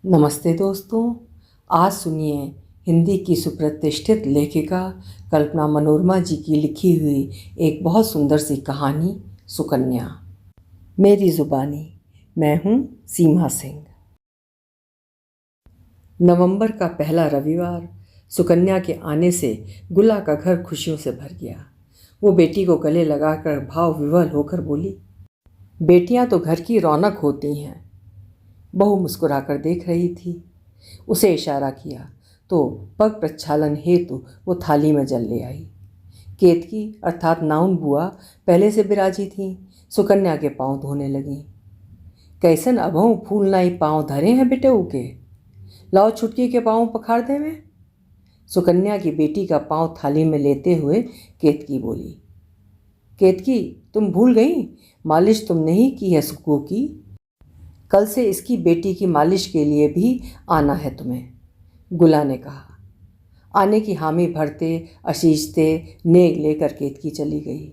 नमस्ते दोस्तों। आज सुनिए हिंदी की सुप्रतिष्ठित लेखिका कल्पना मनोरमा जी की लिखी हुई एक बहुत सुंदर सी कहानी सुकन्या। मेरी जुबानी। मैं हूँ सीमा सिंह। नवंबर का पहला रविवार सुकन्या के आने से गुला का घर खुशियों से भर गया। वो बेटी को गले लगाकर भाव विवल होकर बोली, बेटियां तो घर की रौनक होती हैं। बहू मुस्कुराकर देख रही थी। उसे इशारा किया तो पग प्रक्षालन हेतु वो थाली में जल ले आई। केतकी अर्थात नाउन बुआ पहले से बिराजी थीं। सुकन्या के पांव धोने लगीं। कैसन अभऊ फूल नाई पांव धरे हैं बेटेऊ के, लाओ छुटकी के पांव पखार दे में। सुकन्या की बेटी का पांव थाली में लेते हुए केतकी बोली, केतकी तुम भूल गई, मालिश तुमने ही की है सुक्कू की। कल से इसकी बेटी की मालिश के लिए भी आना है तुम्हें, गुला ने कहा। आने की हामी भरते आशीषते नेग लेकर केतकी चली गई।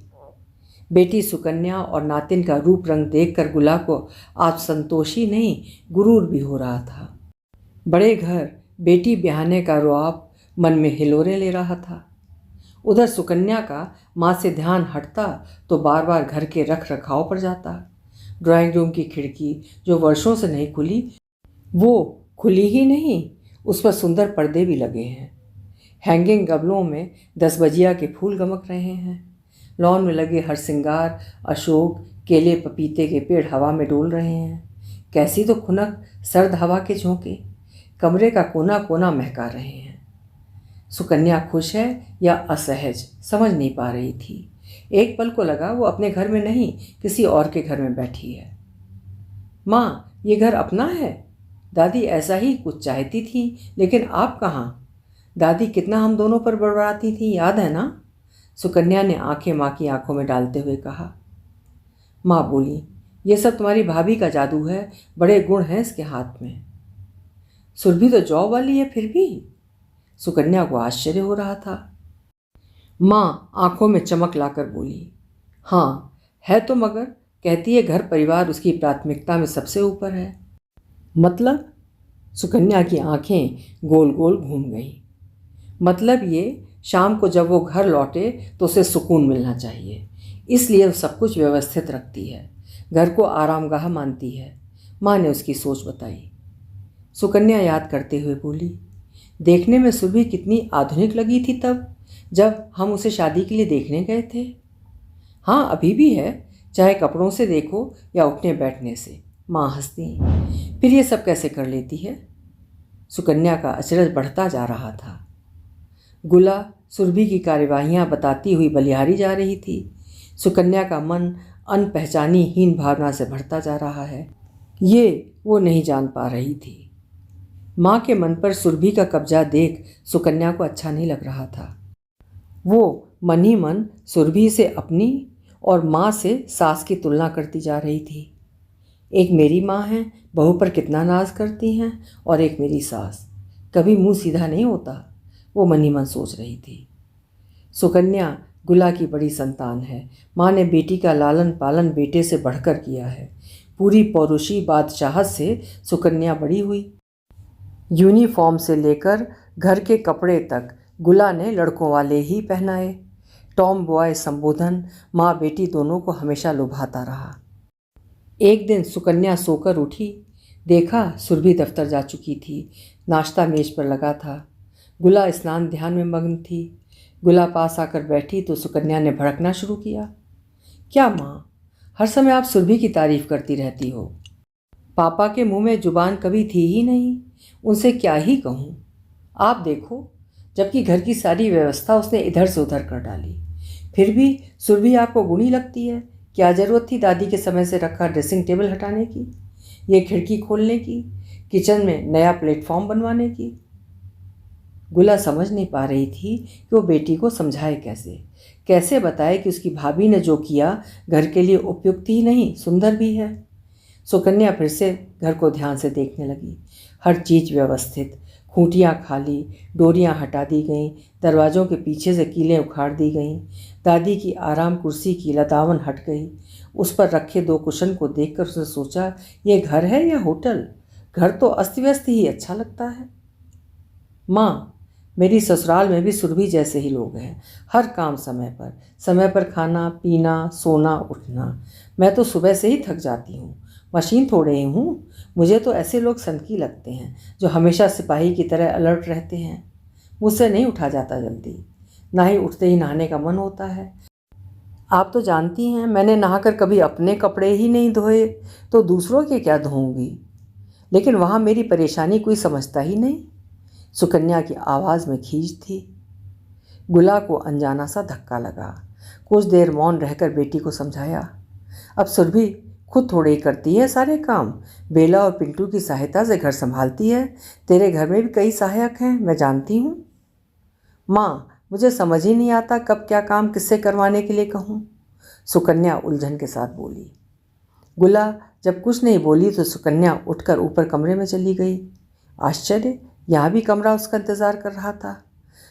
बेटी सुकन्या और नातिन का रूप रंग देखकर गुला को आज संतोषी नहीं गुरूर भी हो रहा था। बड़े घर बेटी ब्याहने का रुआब मन में हिलोरे ले रहा था। उधर सुकन्या का माँ से ध्यान हटता तो बार बार घर के रख रखाव पर जाता। ड्राइंग रूम की खिड़की जो वर्षों से नहीं खुली वो खुली ही नहीं, उस पर सुंदर पर्दे भी लगे हैं। हैंगिंग गमलों में 10 बजिया के फूल गमक रहे हैं। लॉन में लगे हरसिंगार अशोक केले पपीते के पेड़ हवा में डोल रहे हैं। कैसी तो खुनक सर्द हवा के झोंके कमरे का कोना कोना महका रहे हैं। सुकन्या खुश है या असहज समझ नहीं पा रही थी। एक पल को लगा वो अपने घर में नहीं किसी और के घर में बैठी है। माँ, ये घर अपना है? दादी ऐसा ही कुछ चाहती थी, लेकिन आप कहाँ? दादी कितना हम दोनों पर बड़बड़ाती थी, याद है ना? सुकन्या ने आंखें माँ की आंखों में डालते हुए कहा। माँ बोली, ये सब तुम्हारी भाभी का जादू है, बड़े गुण हैं इसके हाथ में। सुरभि तो जॉब वाली है फिर भी। सुकन्या को आश्चर्य हो रहा था। माँ आंखों में चमक लाकर बोली, हाँ है तो, मगर कहती है घर परिवार उसकी प्राथमिकता में सबसे ऊपर है। मतलब? सुकन्या की आंखें गोल गोल घूम गईं। मतलब ये, शाम को जब वो घर लौटे तो उसे सुकून मिलना चाहिए, इसलिए वो सब कुछ व्यवस्थित रखती है, घर को आरामगाह मानती है। माँ ने उसकी सोच बताई। सुकन्या याद करते हुए बोली, देखने में सुरभि कितनी आधुनिक लगी थी तब जब हम उसे शादी के लिए देखने गए थे। हाँ अभी भी है, चाहे कपड़ों से देखो या उठने बैठने से। माँ हंसती। फिर ये सब कैसे कर लेती है? सुकन्या का अचरज बढ़ता जा रहा था। गुला सुरभि की कार्यवाहियाँ बताती हुई बलिहारी जा रही थी। सुकन्या का मन अनपहचानी हीन भावना से भरता जा रहा है, ये वो नहीं जान पा रही थी। माँ के मन पर सुरभि का कब्जा देख सुकन्या को अच्छा नहीं लग रहा था। वो मन ही मन सुरभि से अपनी और माँ से सास की तुलना करती जा रही थी। एक मेरी माँ है, बहू पर कितना नाज करती हैं, और एक मेरी सास, कभी मुंह सीधा नहीं होता, वो मन ही मन सोच रही थी। सुकन्या गुला की बड़ी संतान है। माँ ने बेटी का लालन पालन बेटे से बढ़कर किया है। पूरी पौरुषी बादशाहत से सुकन्या बड़ी हुई। यूनिफॉर्म से लेकर घर के कपड़े तक गुला ने लड़कों वाले ही पहनाए। टॉम बॉय संबोधन माँ बेटी दोनों को हमेशा लुभाता रहा। एक दिन सुकन्या सोकर उठी, देखा सुरभि दफ्तर जा चुकी थी। नाश्ता मेज पर लगा था। गुला स्नान ध्यान में मग्न थी। गुला पास आकर बैठी तो सुकन्या ने भड़कना शुरू किया। क्या माँ, हर समय आप सुरभि की तारीफ करती रहती हो? पापा के मुंह में जुबान कभी थी ही नहीं, उनसे क्या ही कहूँ। आप देखो, जबकि घर की सारी व्यवस्था उसने इधर से उधर कर डाली, फिर भी सुरभि आपको गुणी लगती है। क्या ज़रूरत थी दादी के समय से रखा ड्रेसिंग टेबल हटाने की, ये खिड़की खोलने की, किचन में नया प्लेटफॉर्म बनवाने की? गुला समझ नहीं पा रही थी कि वो बेटी को समझाए कैसे बताए कि उसकी भाभी ने जो किया घर के लिए उपयुक्त ही नहीं सुंदर भी है। सुकन्या फिर से घर को ध्यान से देखने लगी। हर चीज़ व्यवस्थित, खूंटियाँ खाली, डोरियाँ हटा दी गईं, दरवाज़ों के पीछे से कीलें उखाड़ दी गईं। दादी की आराम कुर्सी की लतावन हट गई। उस पर रखे 2 कुशन को देखकर उसने सोचा, ये घर है या होटल? घर तो अस्त व्यस्त ही अच्छा लगता है। माँ, मेरी ससुराल में भी सुरभि जैसे ही लोग हैं। हर काम समय पर खाना पीना सोना उठना। मैं तो सुबह से ही थक जाती हूँ, मशीन थोड़े ही हूँ। मुझे तो ऐसे लोग सनकी लगते हैं जो हमेशा सिपाही की तरह अलर्ट रहते हैं। मुझसे नहीं उठा जाता जल्दी, ना ही उठते ही नहाने का मन होता है। आप तो जानती हैं, मैंने नहाकर कभी अपने कपड़े ही नहीं धोए तो दूसरों के क्या धोऊंगी। लेकिन वहाँ मेरी परेशानी कोई समझता ही नहीं। सुकन्या की आवाज़ में खींच थी। गुला को अनजाना सा धक्का लगा। कुछ देर मौन रहकर बेटी को समझाया, अब सुरभि खुद थोड़े ही करती है सारे काम। बेला और पिंटू की सहायता से घर संभालती है। तेरे घर में भी कई सहायक हैं, मैं जानती हूँ। माँ, मुझे समझ ही नहीं आता कब क्या काम किससे करवाने के लिए कहूँ, सुकन्या उलझन के साथ बोली। गुला जब कुछ नहीं बोली तो सुकन्या उठकर ऊपर कमरे में चली गई। आश्चर्य, यहाँ भी कमरा उसका इंतज़ार कर रहा था।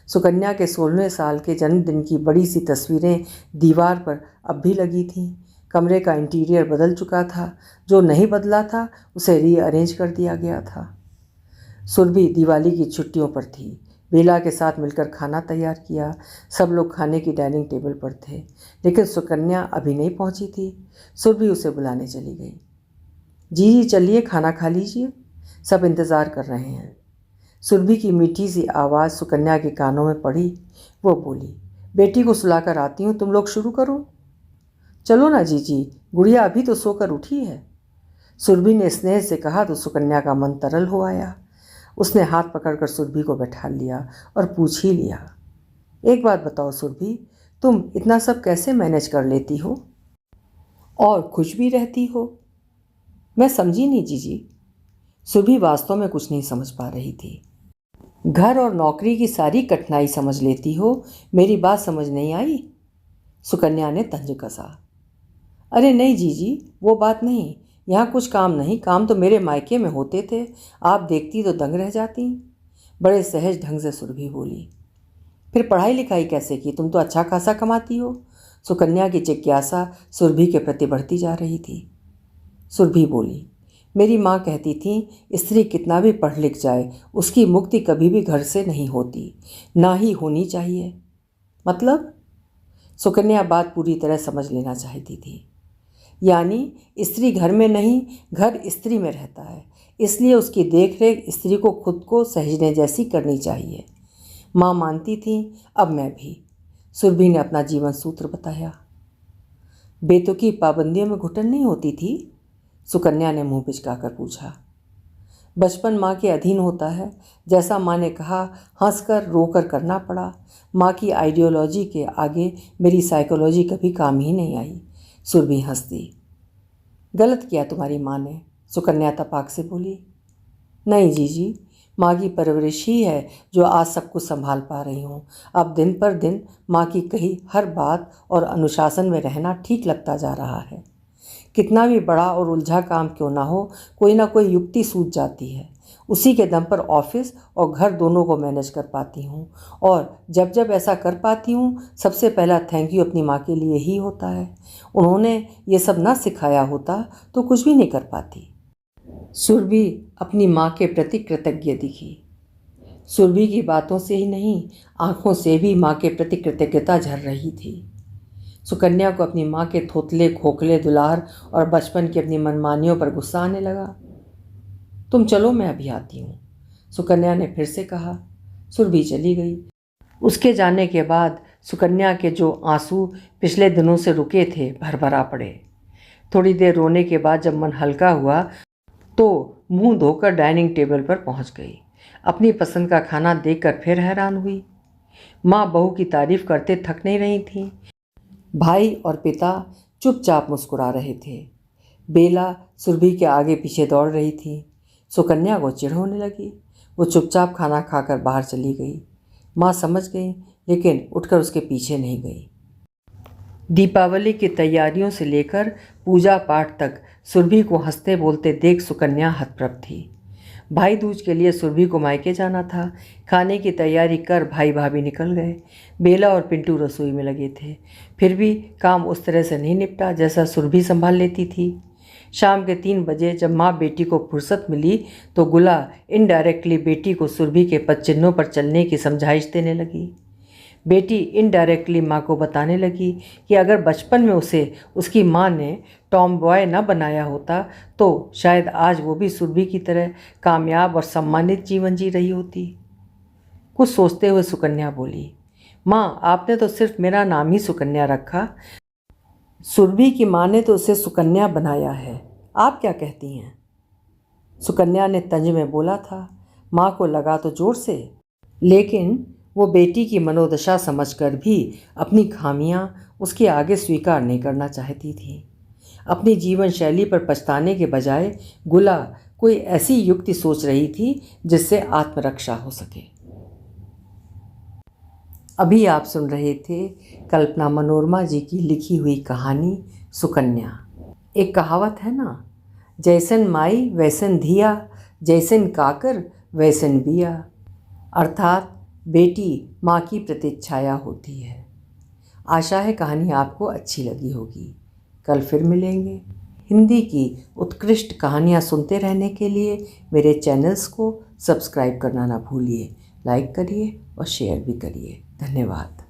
सुकन्या के 16वें साल के जन्मदिन की बड़ी सी तस्वीरें दीवार पर अब भी लगी थीं। कमरे का इंटीरियर बदल चुका था, जो नहीं बदला था उसे रीअरेंज कर दिया गया था। सुरभि दिवाली की छुट्टियों पर थी। बेला के साथ मिलकर खाना तैयार किया। सब लोग खाने की डाइनिंग टेबल पर थे, लेकिन सुकन्या अभी नहीं पहुंची थी। सुरभि उसे बुलाने चली गई। जी चलिए, खाना खा लीजिए, सब इंतज़ार कर रहे हैं। सुरभि की मीठी सी आवाज़ सुकन्या के कानों में पड़ी। वो बोली, बेटी को सुलाकर आती हूँ, तुम लोग शुरू करो। चलो ना जीजी, गुड़िया अभी तो सोकर उठी है। सुरभि ने स्नेह से कहा तो सुकन्या का मन तरल हो आया। उसने हाथ पकड़कर सुरभि को बैठा लिया और पूछ ही लिया, एक बात बताओ सुरभि, तुम इतना सब कैसे मैनेज कर लेती हो और खुश भी रहती हो? मैं समझी नहीं जीजी। सुरभि वास्तव में कुछ नहीं समझ पा रही थी। घर और नौकरी की सारी कठिनाई समझ लेती हो, मेरी बात समझ नहीं आई? सुकन्या ने तंज कसा। अरे नहीं जीजी, वो बात नहीं। यहाँ कुछ काम नहीं, काम तो मेरे मायके में होते थे, आप देखती तो दंग रह जाती। बड़े सहज ढंग से सुरभि बोली। फिर पढ़ाई लिखाई कैसे की? तुम तो अच्छा खासा कमाती हो। सुकन्या की जिज्ञासा सुरभि के प्रति बढ़ती जा रही थी। सुरभि बोली, मेरी माँ कहती थी स्त्री कितना भी पढ़ लिख जाए उसकी मुक्ति कभी भी घर से नहीं होती, ना ही होनी चाहिए। मतलब? सुकन्या बात पूरी तरह समझ लेना चाहती थी। यानी स्त्री घर में नहीं, घर स्त्री में रहता है, इसलिए उसकी देखरेख स्त्री को खुद को सहेजने जैसी करनी चाहिए। माँ मानती थी, अब मैं भी। सुरभि ने अपना जीवन सूत्र बताया। बेतुकी पाबंदियों में घुटन नहीं होती थी? सुकन्या ने मुंह पिचकाकर पूछा। बचपन माँ के अधीन होता है, जैसा माँ ने कहा हंसकर रोकर करना पड़ा। माँ की आइडियोलॉजी के आगे मेरी साइकोलॉजी कभी काम ही नहीं आई। सुरभि हंस दी। गलत किया तुम्हारी माँ ने, सुकन्या तपाक से बोली। नहीं जीजी, माँ की परवरिश ही है जो आज सब कुछ संभाल पा रही हूँ। अब दिन पर दिन माँ की कही हर बात और अनुशासन में रहना ठीक लगता जा रहा है। कितना भी बड़ा और उलझा काम क्यों ना हो, कोई ना कोई युक्ति सूझ जाती है। उसी के दम पर ऑफिस और घर दोनों को मैनेज कर पाती हूँ, और जब जब ऐसा कर पाती हूँ सबसे पहला थैंक यू अपनी माँ के लिए ही होता है। उन्होंने ये सब ना सिखाया होता तो कुछ भी नहीं कर पाती। सुरभि अपनी माँ के प्रति कृतज्ञ दिखी। सुरभि की बातों से ही नहीं, आंखों से भी माँ के प्रति कृतज्ञता झर रही थी। सुकन्या को अपनी माँ के थोथले खोखले दुलार और बचपन की अपनी मनमानियों पर गुस्सा आने लगा। तुम चलो, मैं अभी आती हूँ, सुकन्या ने फिर से कहा। सुरभि चली गई। उसके जाने के बाद सुकन्या के जो आंसू पिछले दिनों से रुके थे भरभरा पड़े। थोड़ी देर रोने के बाद जब मन हल्का हुआ तो मुंह धोकर डाइनिंग टेबल पर पहुंच गई। अपनी पसंद का खाना देखकर फिर हैरान हुई। माँ बहू की तारीफ करते थक नहीं रही थी। भाई और पिता चुपचाप मुस्कुरा रहे थे। बेला सुरभि के आगे पीछे दौड़ रही थी। सुकन्या को चिढ़ होने लगी। वो चुपचाप खाना खाकर बाहर चली गई। माँ समझ गई, लेकिन उठकर उसके पीछे नहीं गई। दीपावली की तैयारियों से लेकर पूजा पाठ तक सुरभि को हंसते बोलते देख सुकन्या हतप्रभ थी। भाई दूज के लिए सुरभि को मायके जाना था। खाने की तैयारी कर भाई भाभी निकल गए। बेला और पिंटू रसोई में लगे थे। फिर भी काम उस तरह से नहीं निपटा जैसा सुरभि संभाल लेती थी। शाम के 3 बजे जब माँ बेटी को फुर्सत मिली तो गुला इनडायरेक्टली बेटी को सुरभि के पदचिन्हों पर चलने की समझाइश देने लगी। बेटी इनडायरेक्टली माँ को बताने लगी कि अगर बचपन में उसे उसकी माँ ने टॉम बॉय न बनाया होता तो शायद आज वो भी सुरभि की तरह कामयाब और सम्मानित जीवन जी रही होती। कुछ सोचते हुए सुकन्या बोली, माँ आपने तो सिर्फ मेरा नाम ही सुकन्या रखा, सुरभि की माँ ने तो उसे सुकन्या बनाया है, आप क्या कहती हैं? सुकन्या ने तंज में बोला था। माँ को लगा तो जोर से, लेकिन वो बेटी की मनोदशा समझकर भी अपनी खामियां उसके आगे स्वीकार नहीं करना चाहती थी। अपनी जीवन शैली पर पछताने के बजाय गुला कोई ऐसी युक्ति सोच रही थी जिससे आत्मरक्षा हो सके। अभी आप सुन रहे थे कल्पना मनोरमा जी की लिखी हुई कहानी सुकन्या। एक कहावत है ना, जैसन माई वैसन धिया, जैसन काकर वैसन बिया, अर्थात बेटी माँ की प्रतीक्षाया होती है। आशा है कहानी आपको अच्छी लगी होगी। कल फिर मिलेंगे। हिंदी की उत्कृष्ट कहानियाँ सुनते रहने के लिए मेरे चैनल्स को सब्सक्राइब करना ना भूलिए, लाइक करिए और शेयर भी करिए। धन्यवाद।